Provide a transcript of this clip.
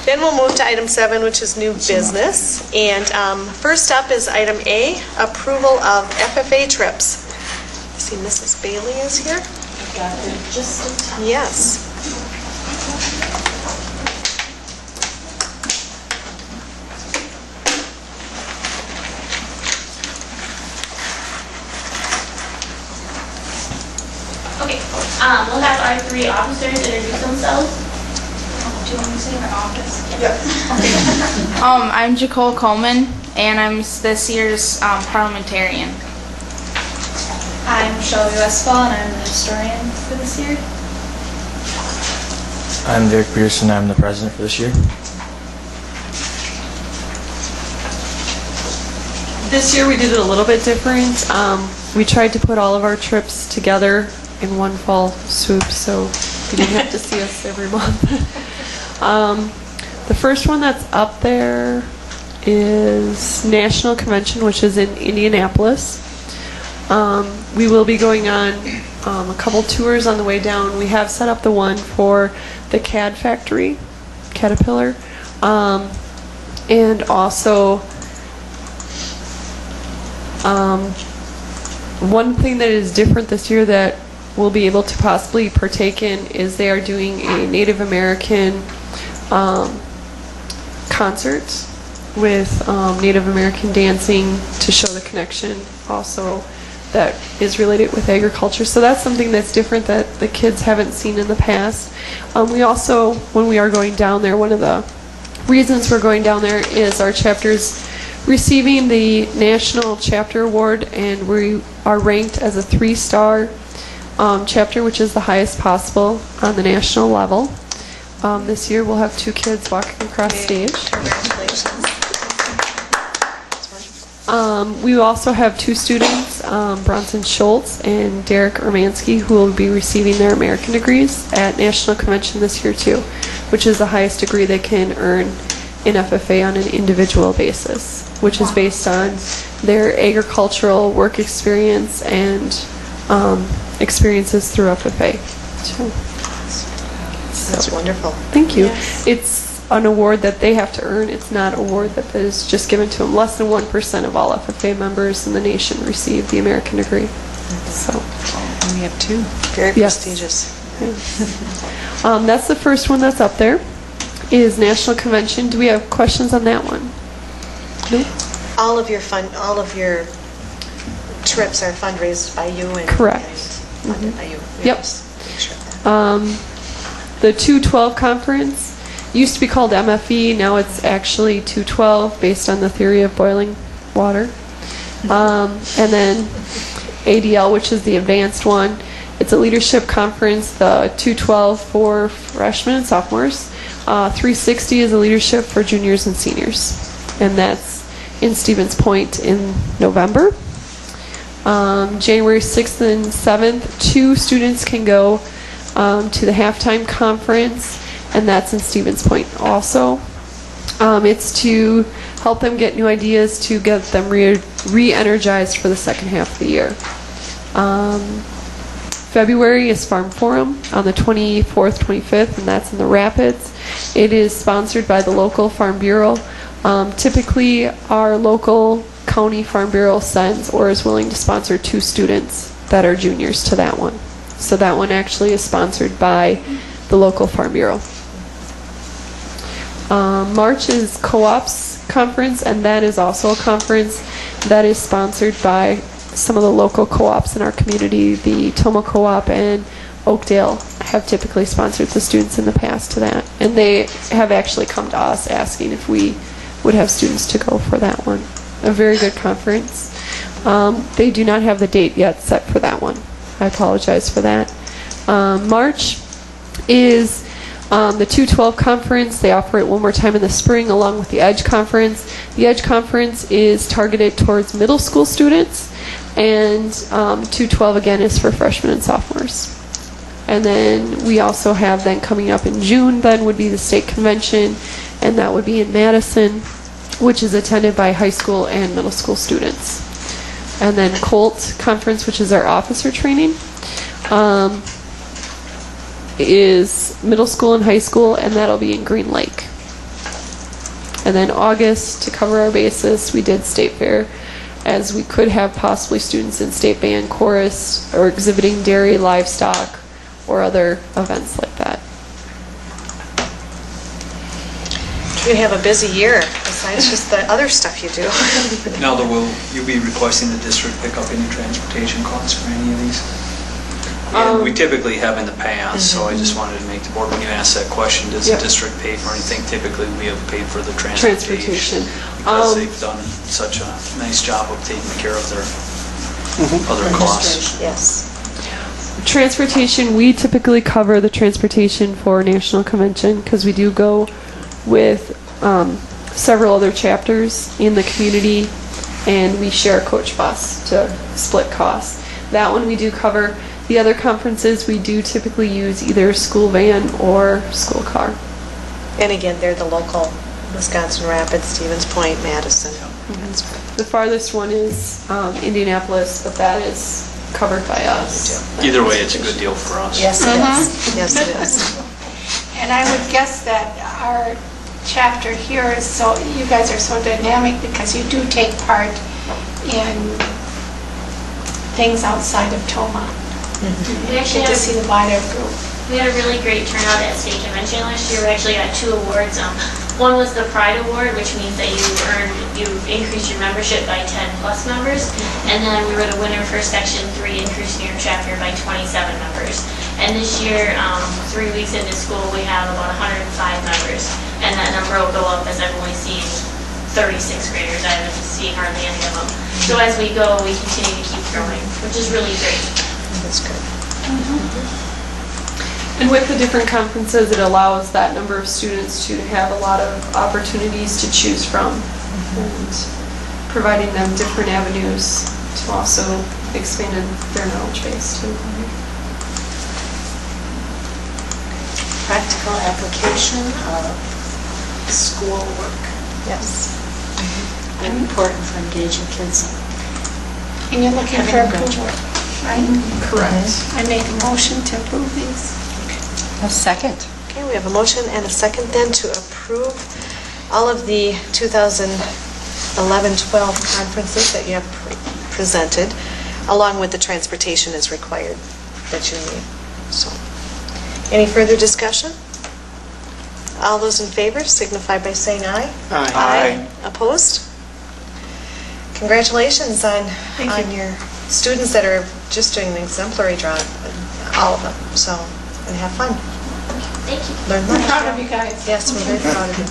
Then we'll move to item 7, which is new business. And first up is item A, approval of FFA trips. I see Mrs. Bailey is here. Got it just in time. Yes. Okay, we'll have our 3 officers introduce themselves. Do you want me to say my office? I'm Jacole Coleman, and I'm this year's parliamentarian. I'm Shelby Westfall, and I'm the historian for this year. I'm Derek Pearson. I'm the president for this year. This year we did it a little bit different. We tried to put all of our trips together in one fall swoop, so you didn't have to see us every month. The first one that's up there is National Convention, which is in Indianapolis. We will be going on a couple tours on the way down. We have set up the one for the CAD factory, Caterpillar, and also one thing that is different this year that we'll be able to possibly partake in is they are doing a Native American concert with Native American dancing to show the connection also that is related with agriculture. So that's something that's different that the kids haven't seen in the past. We also, when we are going down there, one of the reasons we're going down there is our chapter's receiving the National Chapter Award, and we are ranked as a 3-star chapter, which is the highest possible on the national level. This year we'll have 2 kids walking across stage. Congratulations. We also have 2 students, Bronson Schultz and Derek Ermansky, who will be receiving their American degrees at National Convention this year too, which is the highest degree they can earn in FFA on an individual basis, which is based on their agricultural work experience and experiences through FFA. That's wonderful. Thank you. Yes. It's an award that they have to earn. It's not an award that is just given to them. Less than 1% of all FFA members in the nation receive the American degree. So We have 2. Very Yes. prestigious. That's the first one that's up there, is National Convention. Do we have questions on that one? No? All of your trips are fundraised by you and Correct. funded by you. Yep. Yes. Make sure of that. The 212 conference used to be called MFE. Now it's actually 212 based on the theory of boiling water. And then ADL, which is the advanced one. It's a leadership conference, the 212 for freshmen and sophomores. 360 is a leadership for juniors and seniors. And that's in Stevens Point in November. January 6th and 7th, 2 students can go to the halftime conference, and that's in Stevens Point also. It's to help them get new ideas to get them re-energized for the second half of the year. February is Farm Forum on the 24th, 25th, and that's in the Rapids. It is sponsored by the local Farm Bureau. Typically, our local county Farm Bureau sends or is willing to sponsor 2 students that are juniors to that one. So that one actually is sponsored by the local Farm Bureau. March is Co-ops Conference, and that is also a conference that is sponsored by some of the local co-ops in our community. The Tomo Co-op and Oakdale have typically sponsored the students in the past to that, and they have actually come to us asking if we would have students to go for that one. A very good conference. They do not have the date yet set for that one. I apologize for that. March is the 212 conference. They offer it one more time in the spring along with the EDGE conference. The EDGE conference is targeted towards middle school students, and 212 again is for freshmen and sophomores. And then we also have then coming up in June then would be the state convention, and that would be in Madison, which is attended by high school and middle school students. And then COLT conference, which is our officer training, is middle school and high school, and that'll be in Green Lake. And then August, to cover our basis, we did State Fair, as we could have possibly students in state band, chorus, or exhibiting dairy, livestock, or other events like that. You have a busy year, besides just the other stuff you do. Now, will you be requesting the district pick up any transportation costs for any of these? And we typically have in the past, so I just wanted to make the board, when you ask that question, does the Yep. district pay for anything? Typically, we have paid for the transportation. Transportation. Because they've done such a nice job of taking care of their other costs. Yes. Transportation, we typically cover the transportation for National Convention because we do go with several other chapters in the community, and we share a coach bus to split costs. That one we do cover. The other conferences, we do typically use either a school van or school car. And again, they're the local Wisconsin Rapids, Stevens Point, Madison. That's good. The farthest one is Indianapolis, but that is covered by us. Either way, it's a good deal for us. Yes, it is. Yes, it is. And I would guess that our chapter here is so, you guys are so dynamic because you do take part in things outside of TOMA. We actually Get to had see the wider group. We had a really great turnout at state convention last year. We actually got 2 awards. One was the Pride Award, which means that you increase your membership by 10 plus members. And then we were the winner for Section 3, increasing your chapter by 27 members. And this year, 3 weeks into school, we have about 105 members. And that number will go up as I've only seen 36 graders. I haven't seen hardly any of them. So as we go, we continue to keep growing, which is really great. That's good. And with the different conferences, it allows that number of students to have a lot of opportunities to choose from, and providing them different avenues to also expand their knowledge base too. Practical application of school work. Yes. Very important for engaging kids. And you're looking for approval, right? Correct. I make a motion to approve these. A second. Okay, we have a motion and a second then to approve all of the 2011-12 conferences that you have presented, along with the transportation as required that you need. So, any further discussion? All those in favor signify by saying aye. Aye. Opposed? Congratulations on your students that are just doing an exemplary job, all of them. So, and have fun. Thank you. Learn We're much. proud of you guys. Yes, we're very proud of you.